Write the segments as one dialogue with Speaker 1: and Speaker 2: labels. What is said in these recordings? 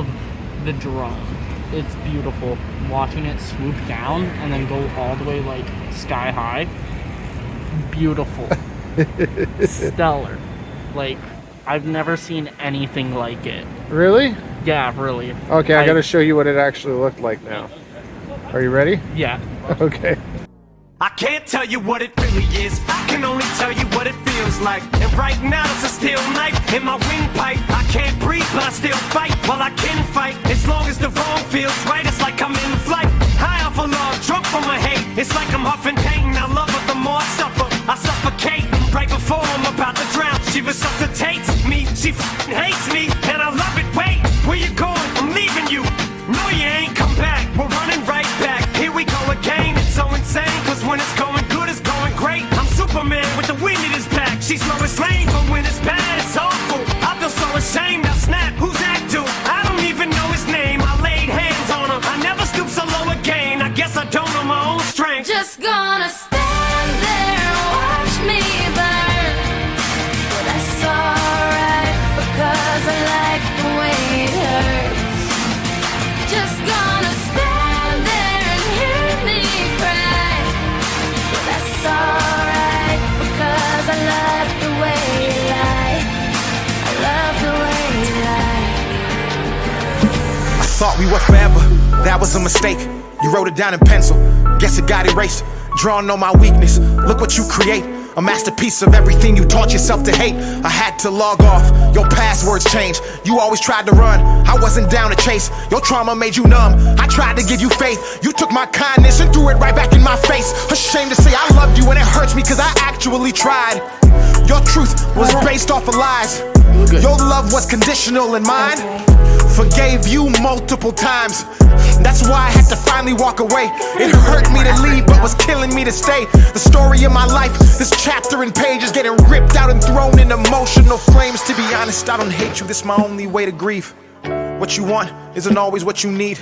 Speaker 1: love the drone. It's beautiful. Watching it swoop down and then go all the way like sky high. Beautiful. Stellar. Like, I've never seen anything like it.
Speaker 2: Really?
Speaker 1: Yeah, really.
Speaker 2: Okay, I gotta show you what it actually looked like now. Are you ready?
Speaker 1: Yeah.
Speaker 2: Okay.
Speaker 3: I can't tell you what it really is. I can only tell you what it feels like. And right now it's a steel knife in my windpipe. I can't breathe, but I still fight. While I can fight, as long as the wrong feels right, it's like I'm in flight. High off of love, drunk from my hate. It's like I'm huffing pain. I love her the more I suffer. I suffocate right before I'm about to drown. She resuscitates me. She hates me, and I love it. Wait, where you going? I'm leaving you. No, you ain't come back. We're running right back. Here we go again. It's so insane, cause when it's going good, it's going great. I'm Superman with the wind in his back. She's Lois Lane, but when it's bad, it's awful. I feel so ashamed. Now snap, who's that dude? I don't even know his name. I laid hands on him. I never stoop so low again. I guess I don't know my own strength.
Speaker 4: Just gonna stand there and watch me burn. But that's alright, because I like the way it hurts. Just gonna stand there and hear me cry. But that's alright, because I love the way you lie. I love the way you lie.
Speaker 3: I thought we were forever. That was a mistake. You wrote it down in pencil. Guess it got erased. Drawn on my weakness. Look what you create. A masterpiece of everything you taught yourself to hate. I had to log off. Your passwords changed. You always tried to run. I wasn't down to chase. Your trauma made you numb. I tried to give you faith. You took my kindness and threw it right back in my face. Ashamed to say I loved you and it hurts me cause I actually tried. Your truth was based off of lies. Your love was conditional and mine forgave you multiple times. That's why I had to finally walk away. It hurt me to leave, but was killing me to stay. The story of my life, this chapter and page is getting ripped out and thrown in emotional flames. To be honest, I don't hate you, this is my only way to grieve. What you want isn't always what you need.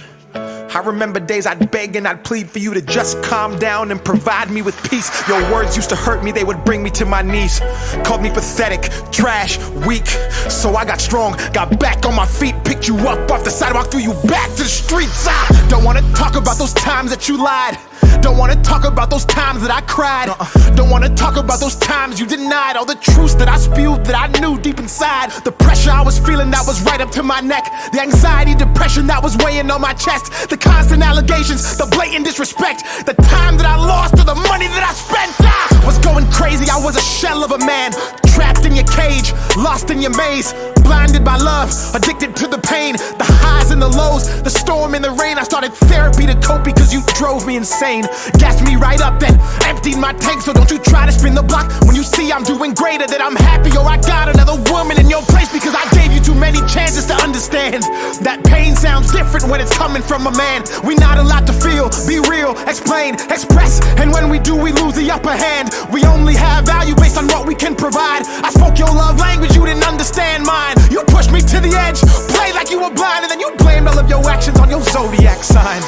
Speaker 3: I remember days I'd beg and I'd plead for you to just calm down and provide me with peace. Your words used to hurt me, they would bring me to my knees. Called me pathetic, trash, weak. So I got strong, got back on my feet, picked you up off the sidewalk, threw you back to the streets. I don't wanna talk about those times that you lied. Don't wanna talk about those times that I cried. Don't wanna talk about those times you denied all the truths that I spewed that I knew deep inside. The pressure I was feeling that was right up to my neck. The anxiety, depression that was weighing on my chest. The constant allegations, the blatant disrespect. The time that I lost or the money that I spent. I was going crazy, I was a shell of a man. Trapped in your cage, lost in your maze. Blinded by love, addicted to the pain. The highs and the lows, the storm and the rain. I started therapy to cope because you drove me insane. Gassed me right up, then emptied my tank. So don't you try to spin the block when you see I'm doing greater. That I'm happy or I got another woman in your place. Because I gave you too many chances to understand that pain sounds different when it's coming from a man. We not allowed to feel, be real, explain, express. And when we do, we lose the upper hand. We only have value based on what we can provide. I spoke your love language, you didn't understand mine. You pushed me to the edge, played like you were blind. And then you blamed all of your actions on your zodiac sign.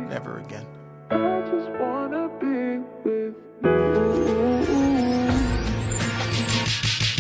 Speaker 3: Never again. I just wanna be with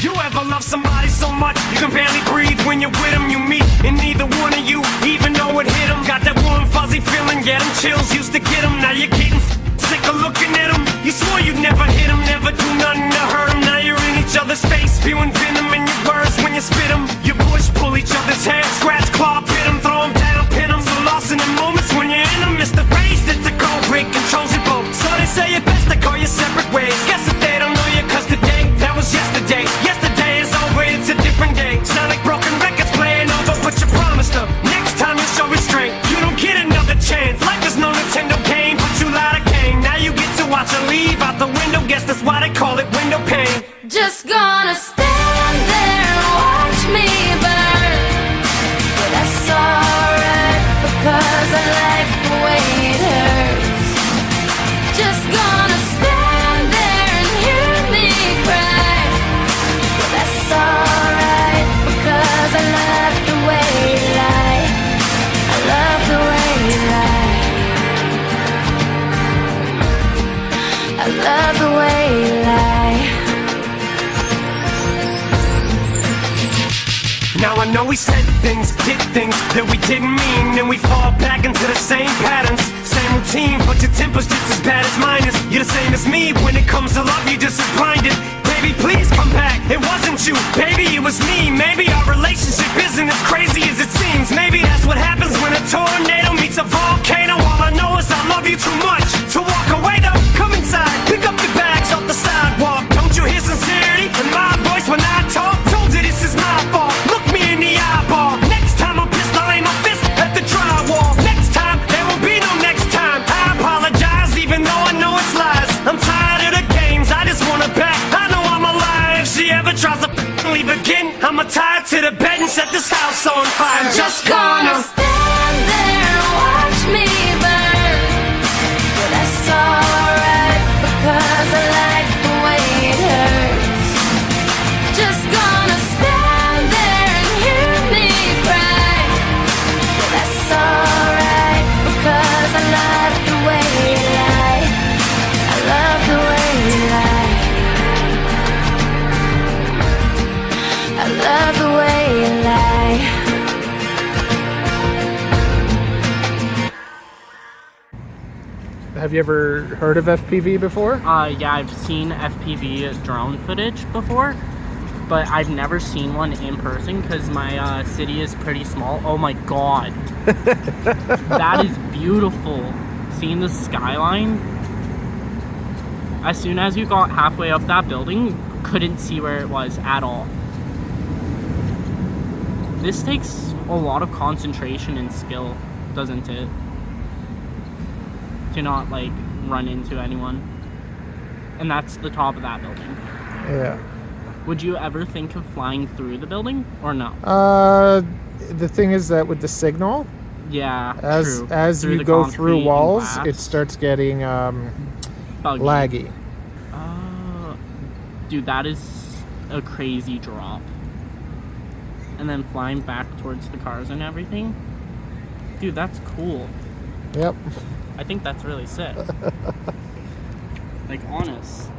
Speaker 3: you. Ever love somebody so much you can barely breathe when you're with them? You meet and neither one of you even know it hit them. Got that warm fuzzy feeling, yeah, them chills used to get them. Now you're getting sick of looking at them. You swore you'd never hit them, never do nothing to hurt them. Now you're in each other's face, spewing venom in your words when you spit them. You push, pull each other's hair, scratch, claw, pit them, throw them down, pin them. So lost in the moments when you're in them. It's the race that's a cold break, controls your boat. So they say it best to go your separate ways. Guess that they don't know you cause today, that was yesterday. Yesterday is over, it's a different day. Sound like broken records playing over, but you promised them next time you show restraint. You don't get another chance. Life is no Nintendo game, but you lied again. Now you get to watch her leave out the window. Guess that's why they call it window pane.
Speaker 4: Just gonna stand there and watch me burn. But that's alright, because I like the way it hurts. Just gonna stand there and hear me cry. But that's alright, because I love the way you lie. I love the way you lie. I love the way you lie.
Speaker 5: know we said things, did things that we didn't mean, and we fall back into the same patterns, same routine, but your temper's just as bad as mine is. You're the same as me, when it comes to love, you're just as blinded. Baby, please come back, it wasn't you, baby, it was me. Maybe our relationship isn't as crazy as it seems. Maybe that's what happens when a tornado meets a volcano. All I know is I love you too much to walk away though. Come inside, pick up your bags off the sidewalk. Don't you hear sincerity in my voice when I talk? Told you this is my fault, look me in the eyeball. Next time I'm pissed, I'll aim my fist at the drywall. Next time, there will be no next time. I apologize even though I know it's lies. I'm tired of the games, I just want her back. I know I'm alive, if she ever tries to leave again, I'ma tie her to the bed and set this house on fire. I'm just gonna
Speaker 4: stand there and watch me burn. But that's alright because I like the way it hurts. Just gonna stand there and hear me cry. But that's alright because I love the way you lie. I love the way you lie. I love the way you lie.
Speaker 2: Have you ever heard of FPV before?
Speaker 1: Yeah, I've seen FPV drone footage before, but I've never seen one in person because my city is pretty small. Oh my god. That is beautiful. Seeing the skyline. As soon as you got halfway up that building, couldn't see where it was at all. This takes a lot of concentration and skill, doesn't it? To not like run into anyone. And that's the top of that building.
Speaker 2: Yeah.
Speaker 1: Would you ever think of flying through the building or no?
Speaker 2: The thing is that with the signal,
Speaker 1: Yeah, true.
Speaker 2: as
Speaker 1: Through
Speaker 2: you
Speaker 1: the
Speaker 2: go
Speaker 1: concrete
Speaker 2: through
Speaker 1: and
Speaker 2: walls,
Speaker 1: glass.
Speaker 2: it starts getting
Speaker 1: Buggy.
Speaker 2: laggy.
Speaker 1: Dude, that is a crazy drop. And then flying back towards the cars and everything. Dude, that's cool.
Speaker 2: Yep.
Speaker 1: I think that's really sick. Like, honest.